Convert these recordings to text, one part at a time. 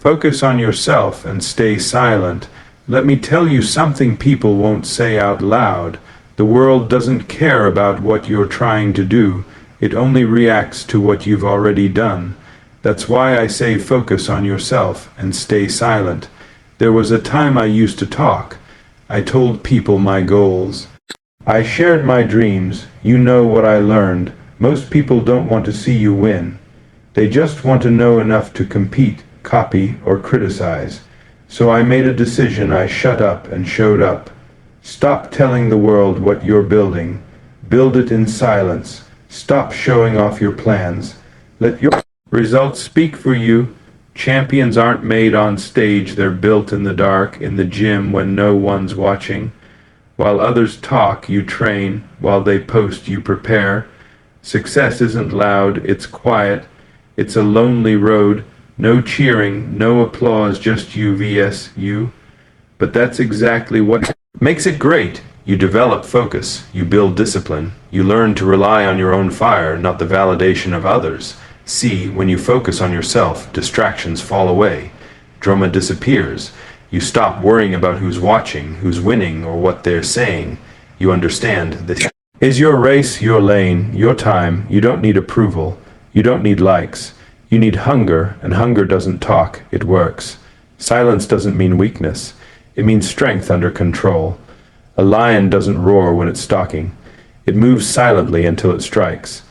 Focus on yourself and stay silent. Let me tell you something people won't say out loud. The world doesn't care about what you're trying to do. It only reacts to what you've already done. That's why I say focus on yourself and stay silent. There was a time I used to talk. I told people my goals. I shared my dreams. You know what I learned. Most people don't want to see you win. They just want to know enough to compete, copy, or criticize. So I made a decision. I shut up and showed up. Stop telling the world what you're building. Build it in silence. Stop showing off your plans. Let your results speak for you. Champions aren't made on stage. They're built in the dark, in the gym when no one's watching. While others talk, you train. While they post, you prepare. Success isn't loud, it's quiet. It's a lonely road. No cheering, no applause, just you vs you. But that's exactly what makes it great. You develop focus, you build discipline, you learn to rely on your own fire, not the validation of others. See, when you focus on yourself, distractions fall away. Drama disappears. You stop worrying about who's watching, who's winning, or what they're saying. You understand that is your race, your lane, your time. You don't need approval. You don't need likes. You need hunger, and hunger doesn't talk, it works. Silence doesn't mean weakness. It means strength under control. A lion doesn't roar when it's stalking. It moves silently until it strikes.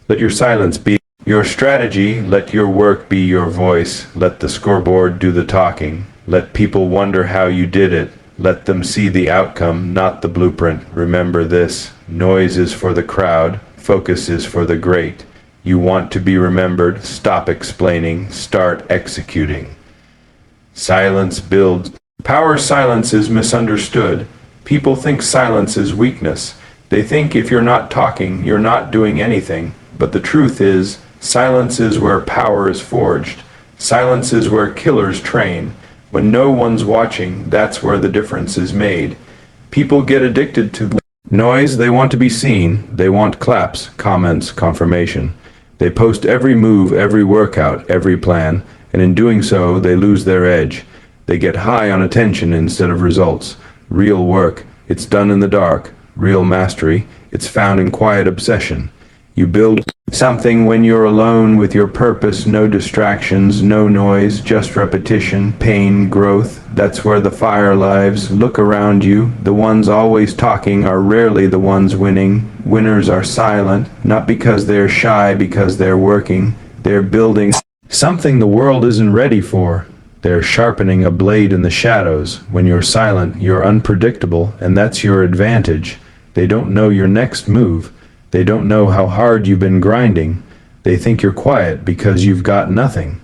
Let your silence be your strategy. Let your work be your voice. Let the scoreboard do the talking. Let people wonder how you did it. Let them see the outcome, not the blueprint. Remember this: noise is for the crowd, focus is for the great. You want to be remembered? Stop explaining, start executing. Silence builds power. Silence is misunderstood. People think silence is weakness. They think if you're not talking, you're not doing anything. But the truth is, silence is where power is forged. Silence is where killers train. When no one's watching, that's where the difference is made. People get addicted to noise. They want to be seen. They want claps, comments, confirmation. They post every move, every workout, every plan, and in doing so, they lose their edge. They get high on attention instead of results. Real work, it's done in the dark. Real mastery, it's found in quiet obsession. You build something when you're alone with your purpose. No distractions, no noise, just repetition, pain, growth. That's where the fire lives. Look around you. The ones always talking are rarely the ones winning. Winners are silent, not because they're shy, because they're working. They're building something the world isn't ready for. They're sharpening a blade in the shadows. When you're silent, you're unpredictable, and that's your advantage. They don't know your next move. They don't know how hard you've been grinding. They think you're quiet because you've got nothing.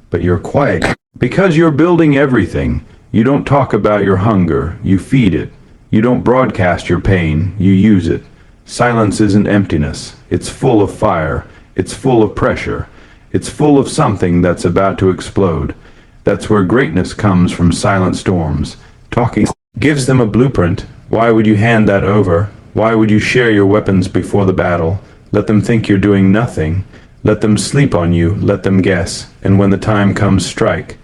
But you're quiet because you're building everything. You don't talk about your hunger, you feed it. You don't broadcast your pain, you use it. Silence isn't emptiness. It's full of fire. It's full of pressure. It's full of something that's about to explode. That's where greatness comes, from silent storms. Talking gives them a blueprint. Why would you hand that over? Why would you share your weapons before the battle? Let them think you're doing nothing. Let them sleep on you. Let them guess. And when the time comes, strike.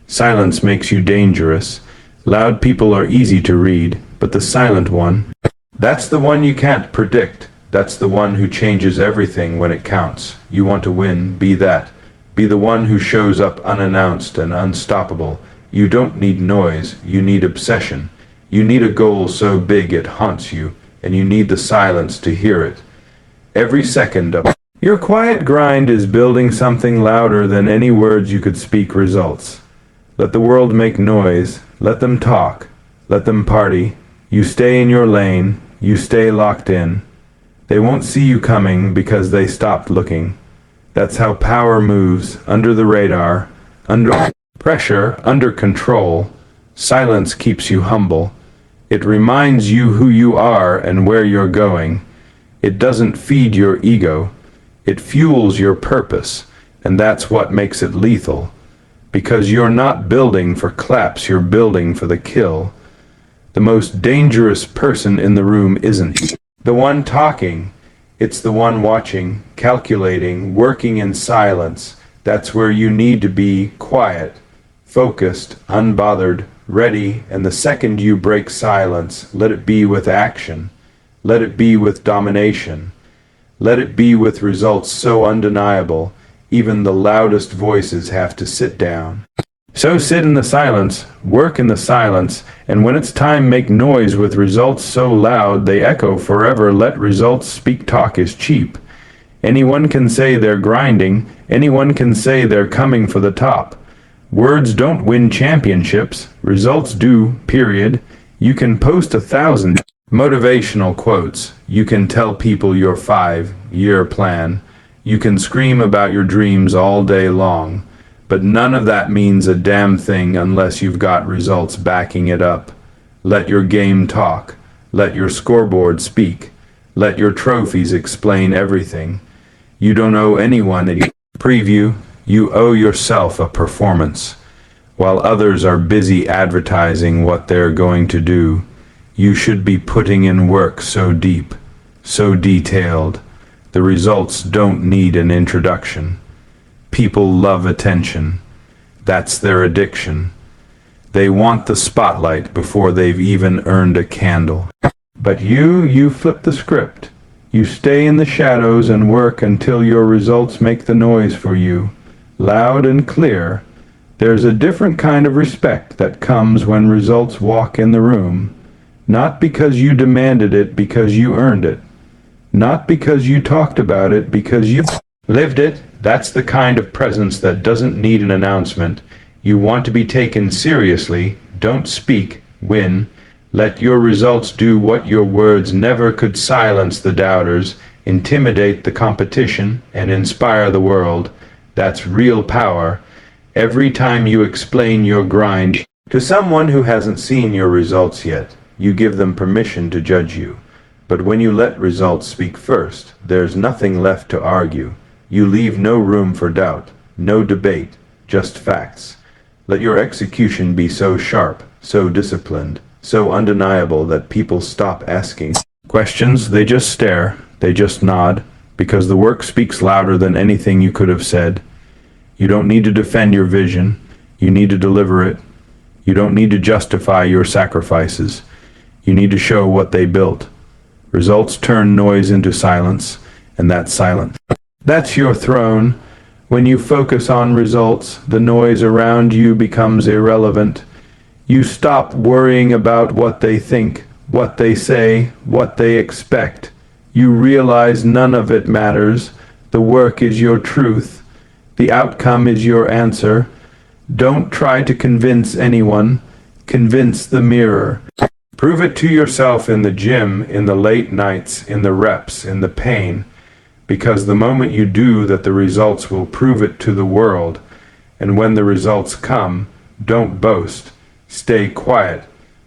Silence makes you dangerous. Loud people are easy to read, but the silent one, that's the one you can't predict. That's the one who changes everything when it counts. You want to win, be that. Be the one who shows up unannounced and unstoppable. You don't need noise, you need obsession. You need a goal so big it haunts you, and you need the silence to hear it. Every second of your quiet grind is building something louder than any words you could speak. Results. Let the world make noise. Let them talk. Let them party. You stay in your lane. You stay locked in. They won't see you coming because they stopped looking. That's how power moves, under the radar, under pressure, under control. Silence keeps you humble. It reminds you who you are and where you're going. It doesn't feed your ego. It fuels your purpose, and that's what makes it lethal. Because you're not building for claps, you're building for the kill. The most dangerous person in the room isn't the one talking. It's the one watching, calculating, working in silence. That's where you need to be: quiet, focused, unbothered, ready, and the second you break silence, let it be with action. Let it be with domination. Let it be with results so undeniable, even the loudest voices have to sit down. So sit in the silence, work in the silence, and when it's time make noise with results so loud they echo forever. Let results speak. Talk is cheap. Anyone can say they're grinding, anyone can say they're coming for the top. Words don't win championships, results do, period. You can post 1,000 motivational quotes, you can tell people your 5-year plan, you can scream about your dreams all day long, but none of that means a damn thing unless you've got results backing it up. Let your game talk, let your scoreboard speak, let your trophies explain everything. You don't owe anyone a preview, you owe yourself a performance. While others are busy advertising what they're going to do, you should be putting in work so deep, so detailed. The results don't need an introduction. People love attention. That's their addiction. They want the spotlight before they've even earned a candle. But you flip the script. You stay in the shadows and work until your results make the noise for you, loud and clear. There's a different kind of respect that comes when results walk in the room. Not because you demanded it, because you earned it. Not because you talked about it, because you lived it. That's the kind of presence that doesn't need an announcement. You want to be taken seriously. Don't speak, win. Let your results do what your words never could. Silence the doubters, intimidate the competition, and inspire the world. That's real power. Every time you explain your grind to someone who hasn't seen your results yet, you give them permission to judge you. But when you let results speak first, there's nothing left to argue. You leave no room for doubt, no debate, just facts. Let your execution be so sharp, so disciplined, so undeniable that people stop asking questions. They just stare, they just nod, because the work speaks louder than anything you could have said. You don't need to defend your vision, you need to deliver it. You don't need to justify your sacrifices. You need to show what they built. Results turn noise into silence, and that's silence. That's your throne. When you focus on results, the noise around you becomes irrelevant. You stop worrying about what they think, what they say, what they expect. You realize none of it matters. The work is your truth. The outcome is your answer. Don't try to convince anyone. Convince the mirror. Prove it to yourself in the gym, in the late nights, in the reps, in the pain. Because the moment you do that, the results will prove it to the world. And when the results come, don't boast. Stay quiet.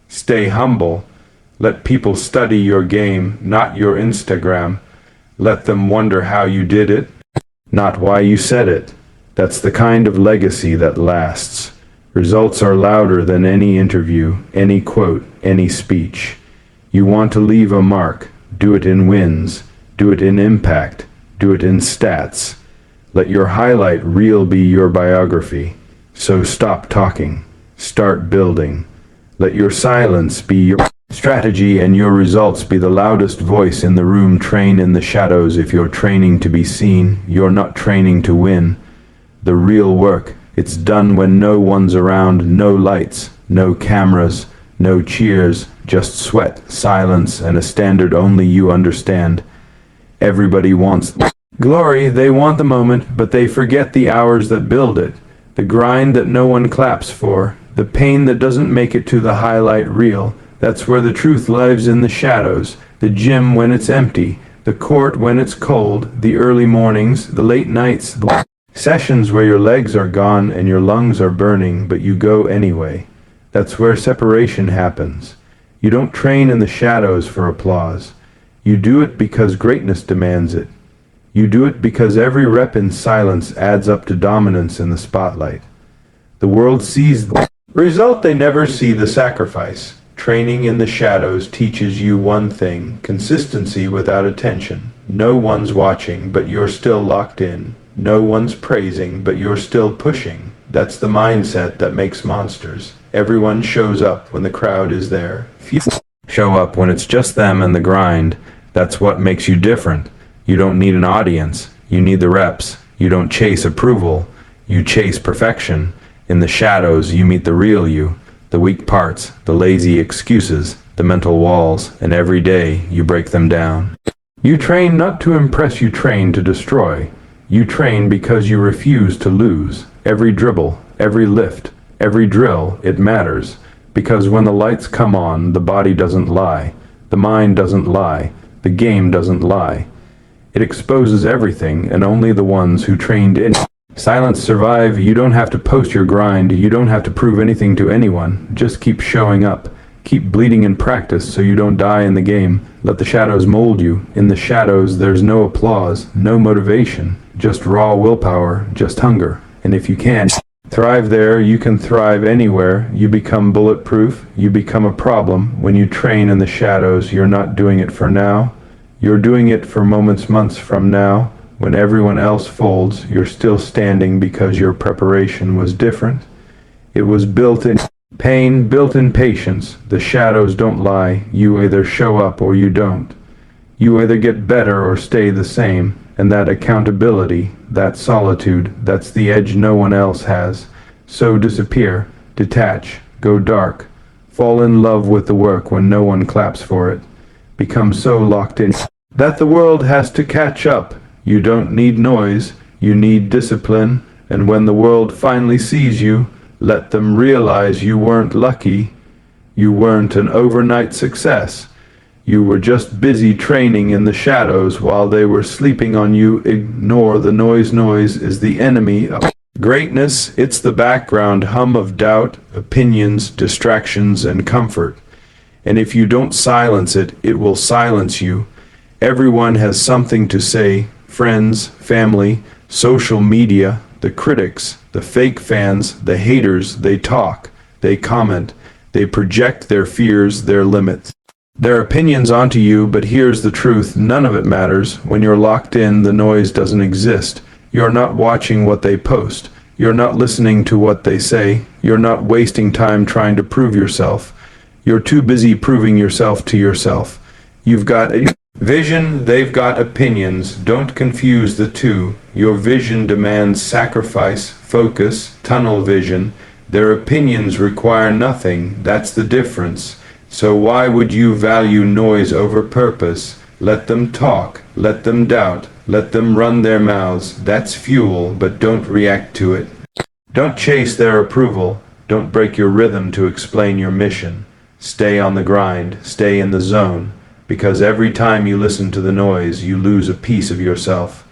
Stay humble. Let people study your game, not your Instagram. Let them wonder how you did it, not why you said it. That's the kind of legacy that lasts. Results are louder than any interview, any quote, any speech. You want to leave a mark. Do it in wins. Do it in impact. Do it in stats. Let your highlight reel be your biography. So stop talking. Start building. Let your silence be your strategy and your results be the loudest voice in the room. Train in the shadows. If you're training to be seen, you're not training to win. The real work, it's done when no one's around, no lights, no cameras, no cheers, just sweat, silence, and a standard only you understand. Everybody wants glory, they want the moment, but they forget the hours that build it, the grind that no one claps for, the pain that doesn't make it to the highlight reel. That's where the truth lives, in the shadows, the gym when it's empty, the court when it's cold, the early mornings, the late nights, the sessions where your legs are gone and your lungs are burning, but you go anyway. That's where separation happens. You don't train in the shadows for applause. You do it because greatness demands it. You do it because every rep in silence adds up to dominance in the spotlight. The world sees the result, they never see the sacrifice. Training in the shadows teaches you one thing: consistency without attention. No one's watching, but you're still locked in. No one's praising, but you're still pushing. That's the mindset that makes monsters. Everyone shows up when the crowd is there. Few show up when it's just them and the grind. That's what makes you different. You don't need an audience. You need the reps. You don't chase approval. You chase perfection. In the shadows, you meet the real you. The weak parts, the lazy excuses, the mental walls, and every day you break them down. You train not to impress, you train to destroy. You train because you refuse to lose. Every dribble, every lift, every drill, it matters. Because when the lights come on, the body doesn't lie. The mind doesn't lie. The game doesn't lie. It exposes everything, and only the ones who trained in silence survive. You don't have to post your grind. You don't have to prove anything to anyone. Just keep showing up. Keep bleeding in practice so you don't die in the game. Let the shadows mold you. In the shadows, there's no applause, no motivation, just raw willpower, just hunger. And if you can't thrive there, you can thrive anywhere. You become bulletproof. You become a problem. When you train in the shadows, you're not doing it for now. You're doing it for moments, months from now. When everyone else folds, you're still standing because your preparation was different. It was built in pain, built in patience. The shadows don't lie. You either show up or you don't. You either get better or stay the same. And that accountability, that solitude, that's the edge no one else has. So disappear, detach, go dark. Fall in love with the work when no one claps for it. Become so locked in that the world has to catch up. You don't need noise, you need discipline. And when the world finally sees you, let them realize you weren't lucky. You weren't an overnight success. You were just busy training in the shadows while they were sleeping on you. Ignore the noise. Noise is the enemy of greatness. It's the background hum of doubt, opinions, distractions, and comfort. And if you don't silence it, it will silence you. Everyone has something to say. Friends, family, social media, the critics, the fake fans, the haters, they talk, they comment, they project their fears, their limits, their opinions onto you. But here's the truth, none of it matters. When you're locked in, the noise doesn't exist. You're not watching what they post. You're not listening to what they say. You're not wasting time trying to prove yourself. You're too busy proving yourself to yourself. You've got a vision, they've got opinions. Don't confuse the two. Your vision demands sacrifice, focus, tunnel vision. Their opinions require nothing. That's the difference. So why would you value noise over purpose? Let them talk, let them doubt, let them run their mouths. That's fuel, but don't react to it. Don't chase their approval. Don't break your rhythm to explain your mission. Stay on the grind, stay in the zone. Because every time you listen to the noise, you lose a piece of yourself.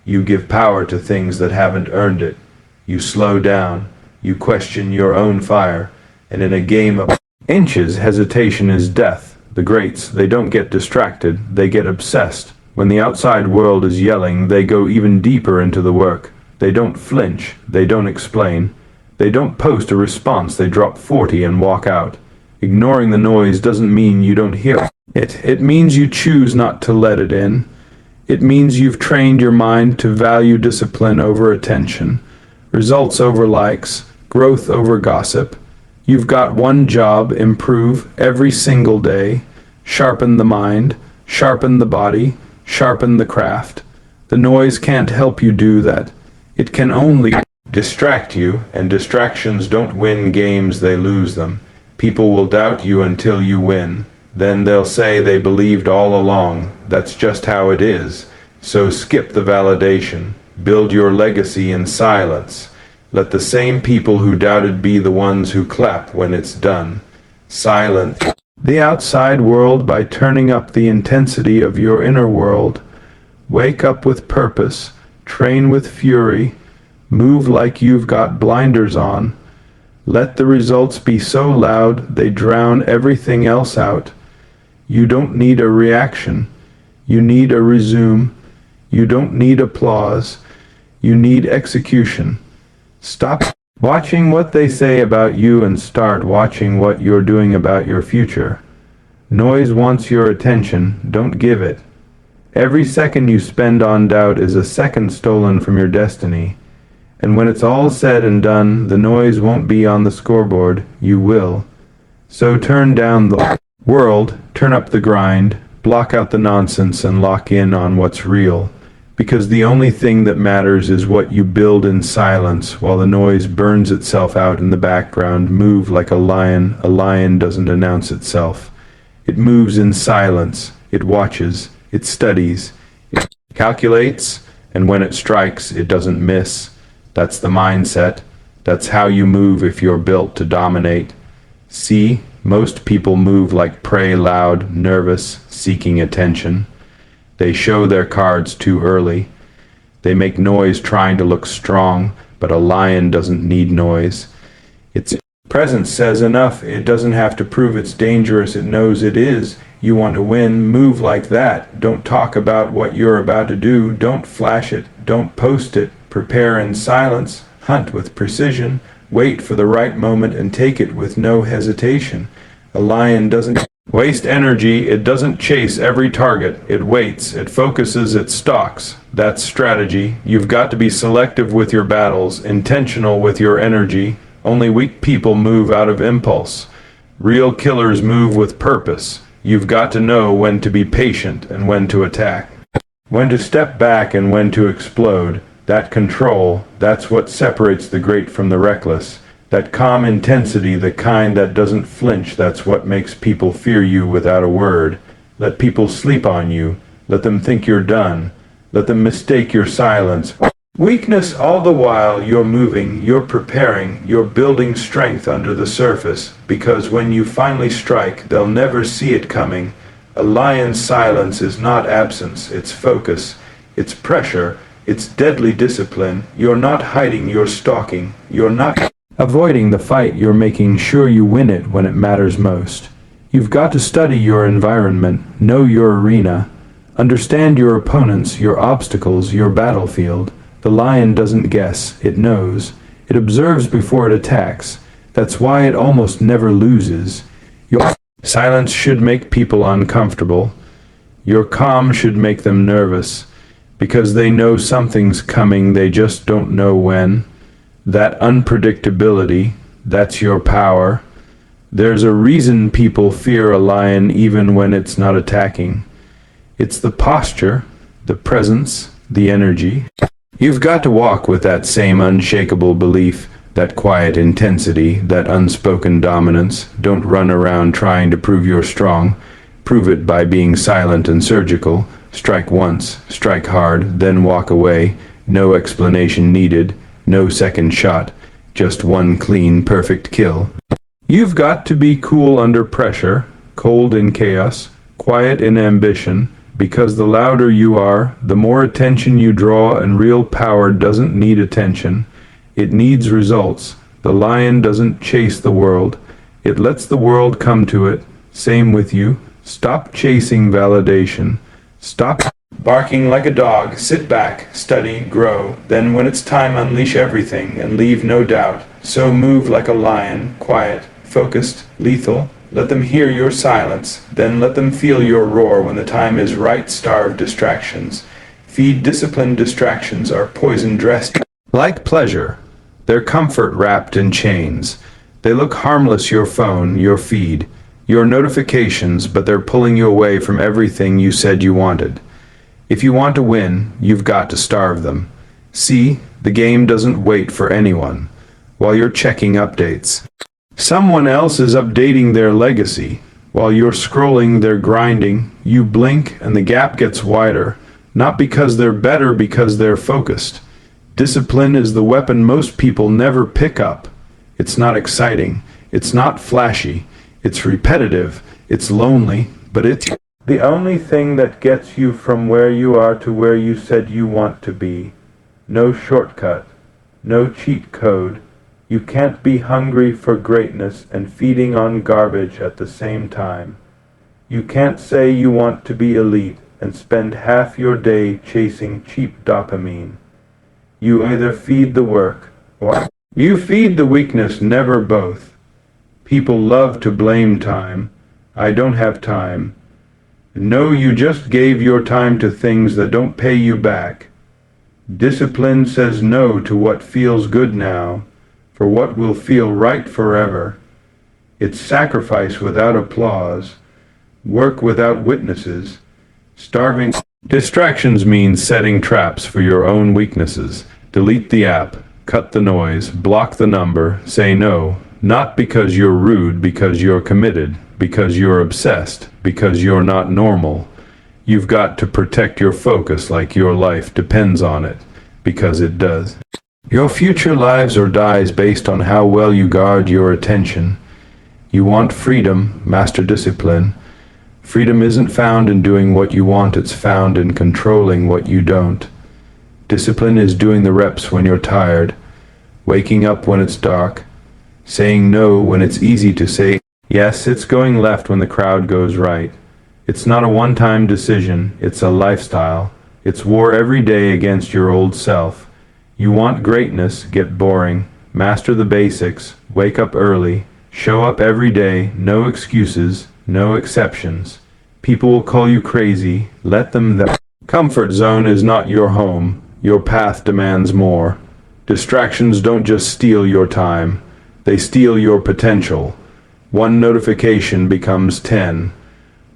You give power to things that haven't earned it. You slow down. You question your own fire. And in a game of inches, hesitation is death. The greats, they don't get distracted. They get obsessed. When the outside world is yelling, they go even deeper into the work. They don't flinch. They don't explain. They don't post a response. They drop 40 and walk out. Ignoring the noise doesn't mean you don't hear it. It means you choose not to let it in. It means you've trained your mind to value discipline over attention, results over likes, growth over gossip. You've got one job: improve every single day, sharpen the mind, sharpen the body, sharpen the craft. The noise can't help you do that. It can only distract you, and distractions don't win games, they lose them. People will doubt you until you win. Then they'll say they believed all along. That's just how it is. So skip the validation. Build your legacy in silence. Let the same people who doubted be the ones who clap when it's done. Silence the outside world by turning up the intensity of your inner world. Wake up with purpose. Train with fury. Move like you've got blinders on. Let the results be so loud they drown everything else out. You don't need a reaction. You need a resume. You don't need applause. You need execution. Stop watching what they say about you and start watching what you're doing about your future. Noise wants your attention. Don't give it. Every second you spend on doubt is a second stolen from your destiny. And when it's all said and done, the noise won't be on the scoreboard. You will. So turn down the world, turn up the grind, block out the nonsense and lock in on what's real. Because the only thing that matters is what you build in silence while the noise burns itself out in the background. Move like a lion. A lion doesn't announce itself. It moves in silence. It watches. It studies. It calculates. And when it strikes, it doesn't miss. That's the mindset. That's how you move if you're built to dominate. See, most people move like prey, loud, nervous, seeking attention. They show their cards too early. They make noise trying to look strong, but a lion doesn't need noise. Its presence says enough. It doesn't have to prove it's dangerous. It knows it is. You want to win, move like that. Don't talk about what you're about to do. Don't flash it. Don't post it. Prepare in silence. Hunt with precision. Wait for the right moment and take it with no hesitation. A lion doesn't waste energy. It doesn't chase every target. It waits. It focuses. It stalks. That's strategy. You've got to be selective with your battles, intentional with your energy. Only weak people move out of impulse. Real killers move with purpose. You've got to know when to be patient and when to attack. When to step back and when to explode. That control, that's what separates the great from the reckless. That calm intensity, the kind that doesn't flinch, that's what makes people fear you without a word. Let people sleep on you. Let them think you're done. Let them mistake your silence. Weakness all the while you're moving, you're preparing, you're building strength under the surface, because when you finally strike, they'll never see it coming. A lion's silence is not absence, it's focus, it's pressure, it's deadly discipline. You're not hiding, you're stalking. You're not avoiding the fight, you're making sure you win it when it matters most. You've got to study your environment, know your arena, understand your opponents, your obstacles, your battlefield. The lion doesn't guess, it knows. It observes before it attacks. That's why it almost never loses. Your silence should make people uncomfortable. Your calm should make them nervous, because they know something's coming, they just don't know when. That unpredictability, that's your power. There's a reason people fear a lion even when it's not attacking. It's the posture, the presence, the energy. You've got to walk with that same unshakable belief, that quiet intensity, that unspoken dominance. Don't run around trying to prove you're strong. Prove it by being silent and surgical. Strike once, strike hard, then walk away. No explanation needed, no second shot. Just one clean, perfect kill. You've got to be cool under pressure, cold in chaos, quiet in ambition. Because the louder you are, the more attention you draw, and real power doesn't need attention. It needs results. The lion doesn't chase the world. It lets the world come to it. Same with you. Stop chasing validation. Stop barking like a dog. Sit back, study, grow. Then when it's time, unleash everything and leave no doubt. So move like a lion, quiet, focused, lethal. Let them hear your silence, then let them feel your roar when the time is right. Starve distractions. Feed disciplined distractions are poison dressed like pleasure. Their comfort wrapped in chains. They look harmless, your phone, your feed, your notifications, but they're pulling you away from everything you said you wanted. If you want to win, you've got to starve them. See, the game doesn't wait for anyone. While you're checking updates, someone else is updating their legacy. While you're scrolling, they're grinding. You blink and the gap gets wider. Not because they're better, because they're focused. Discipline is the weapon most people never pick up. It's not exciting. It's not flashy. It's repetitive. It's lonely. But it's the only thing that gets you from where you are to where you said you want to be. No shortcut. No cheat code. You can't be hungry for greatness and feeding on garbage at the same time. You can't say you want to be elite and spend half your day chasing cheap dopamine. You either feed the work or you feed the weakness, never both. People love to blame time. I don't have time. No, you just gave your time to things that don't pay you back. Discipline says no to what feels good now, for what will feel right forever. It's sacrifice without applause, work without witnesses, starving. Distractions mean setting traps for your own weaknesses. Delete the app, cut the noise, block the number, say no, not because you're rude, because you're committed, because you're obsessed, because you're not normal. You've got to protect your focus like your life depends on it, because it does. Your future lives or dies based on how well you guard your attention. You want freedom, master discipline. Freedom isn't found in doing what you want, it's found in controlling what you don't. Discipline is doing the reps when you're tired, waking up when it's dark, saying no when it's easy to say yes. It's going left when the crowd goes right. It's not a one-time decision, it's a lifestyle. It's war every day against your old self. You want greatness, get boring, master the basics, wake up early, show up every day, no excuses, no exceptions. People will call you crazy, let them. The comfort zone is not your home, your path demands more. Distractions don't just steal your time, they steal your potential. One notification becomes 10.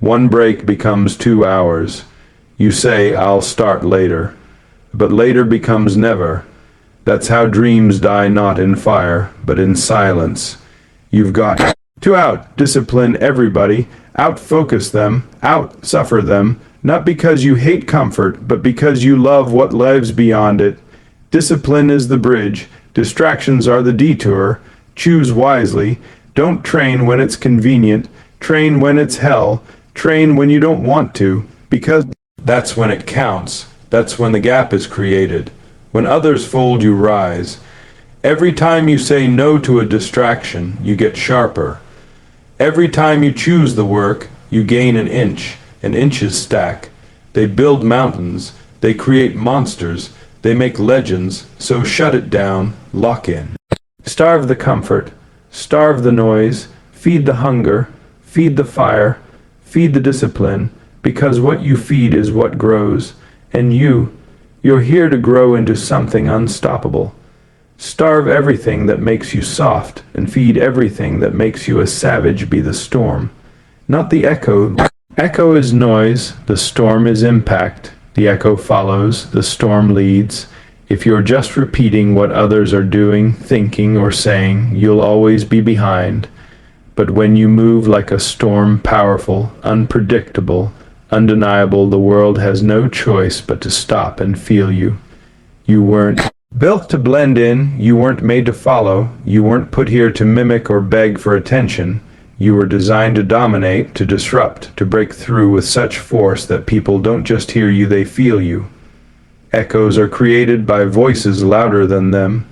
One break becomes 2 hours. You say, I'll start later. But later becomes never. That's how dreams die, not in fire, but in silence. You've got to out-discipline everybody, out-focus them, out-suffer them, not because you hate comfort, but because you love what lives beyond it. Discipline is the bridge. Distractions are the detour. Choose wisely. Don't train when it's convenient. Train when it's hell. Train when you don't want to, because that's when it counts. That's when the gap is created. When others fold, you rise. Every time you say no to a distraction, you get sharper. Every time you choose the work, you gain an inch. And inches stack. They build mountains. They create monsters. They make legends. So shut it down. Lock in. Starve the comfort. Starve the noise. Feed the hunger. Feed the fire. Feed the discipline, because what you feed is what grows, and you're here to grow into something unstoppable. Starve everything that makes you soft, and feed everything that makes you a savage. Be the storm, not the echo. Echo is noise, the storm is impact. The echo follows, the storm leads. If you're just repeating what others are doing, thinking, or saying, you'll always be behind. But when you move like a storm, powerful, unpredictable, undeniable, the world has no choice but to stop and feel you. You weren't built to blend in, you weren't made to follow, you weren't put here to mimic or beg for attention. You were designed to dominate, to disrupt, to break through with such force that people don't just hear you, they feel you. Echoes are created by voices louder than them.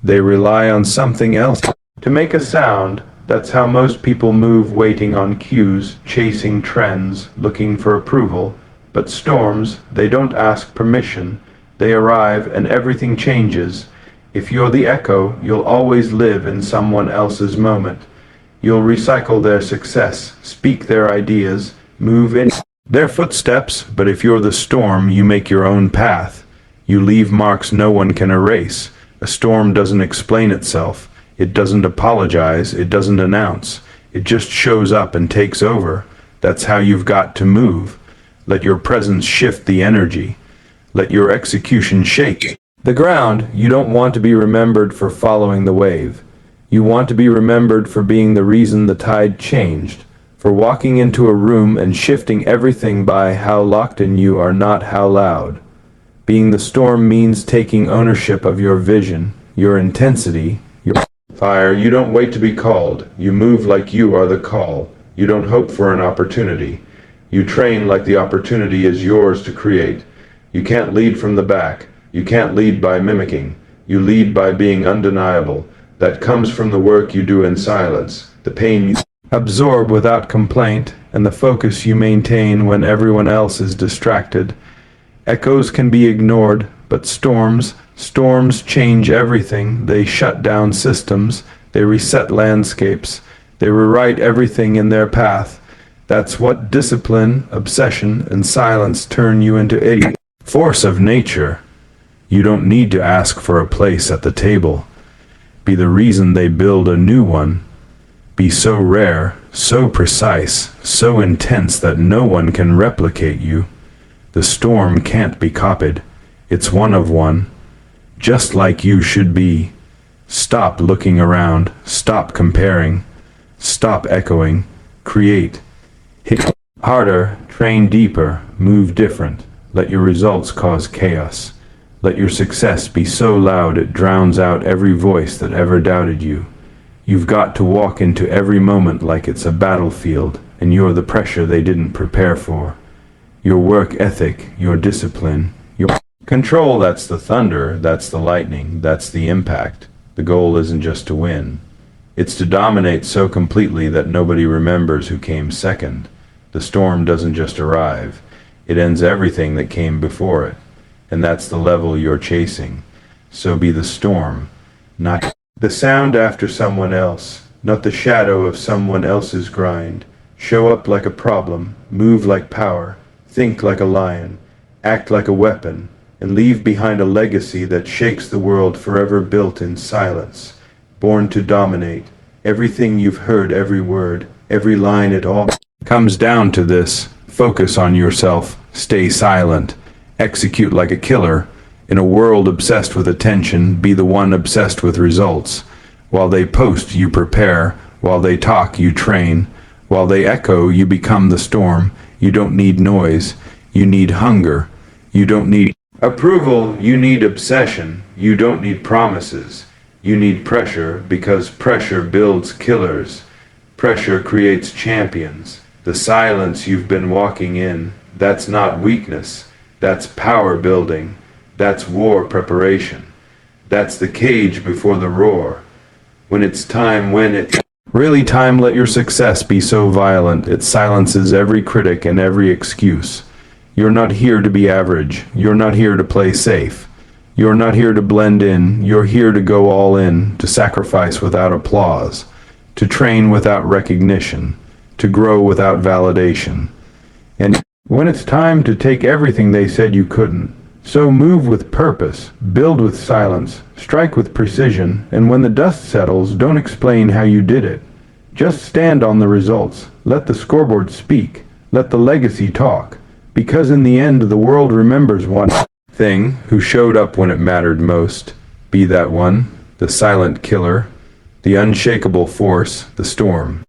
They rely on something else to make a sound. That's how most people move, waiting on cues, chasing trends, looking for approval. But storms, they don't ask permission. They arrive and everything changes. If you're the echo, you'll always live in someone else's moment. You'll recycle their success, speak their ideas, move in their footsteps. But if you're the storm, you make your own path. You leave marks no one can erase. A storm doesn't explain itself. It doesn't apologize, it doesn't announce. It just shows up and takes over. That's how you've got to move. Let your presence shift the energy. Let your execution shake the ground. You don't want to be remembered for following the wave. You want to be remembered for being the reason the tide changed, for walking into a room and shifting everything by how locked in you are, not how loud. Being the storm means taking ownership of your vision, your intensity, your fire. You don't wait to be called. You move like you are the call. You don't hope for an opportunity. You train like the opportunity is yours to create. You can't lead from the back. You can't lead by mimicking. You lead by being undeniable. That comes from the work you do in silence, the pain you absorb without complaint, and the focus you maintain when everyone else is distracted. Echoes can be ignored, but storms change everything. They shut down systems. They reset landscapes. They rewrite everything in their path. That's what discipline, obsession, and silence turn you into. A force of nature. You don't need to ask for a place at the table. Be the reason they build a new one. Be so rare, so precise, so intense that no one can replicate you. The storm can't be copied. It's one of one, just like you should be. Stop looking around, stop comparing, stop echoing, create. Hit harder, train deeper, move different. Let your results cause chaos. Let your success be so loud it drowns out every voice that ever doubted you. You've got to walk into every moment like it's a battlefield, and you're the pressure they didn't prepare for. Your work ethic, your discipline, your control, that's the thunder, that's the lightning, that's the impact. The goal isn't just to win. It's to dominate so completely that nobody remembers who came second. The storm doesn't just arrive. It ends everything that came before it. And that's the level you're chasing. So be the storm, not the sound after someone else, not the shadow of someone else's grind. Show up like a problem, move like power, think like a lion, act like a weapon, and leave behind a legacy that shakes the world forever, built in silence. Born to dominate. Everything you've heard, every word, every line, it all comes down to this. Focus on yourself. Stay silent. Execute like a killer. In a world obsessed with attention, be the one obsessed with results. While they post, you prepare. While they talk, you train. While they echo, you become the storm. You don't need noise. You need hunger. You don't need approval. You need obsession. You don't need promises. You need pressure, because pressure builds killers. Pressure creates champions. The silence you've been walking in, that's not weakness. That's power building. That's war preparation. That's the cage before the roar. When it's really time, let your success be so violent it silences every critic and every excuse. You're not here to be average. You're not here to play safe. You're not here to blend in. You're here to go all in, to sacrifice without applause, to train without recognition, to grow without validation. And when it's time to take everything they said you couldn't, so move with purpose, build with silence, strike with precision, and when the dust settles, don't explain how you did it. Just stand on the results. Let the scoreboard speak. Let the legacy talk. Because in the end, the world remembers one thing: who showed up when it mattered most. Be that one, the silent killer, the unshakable force, the storm.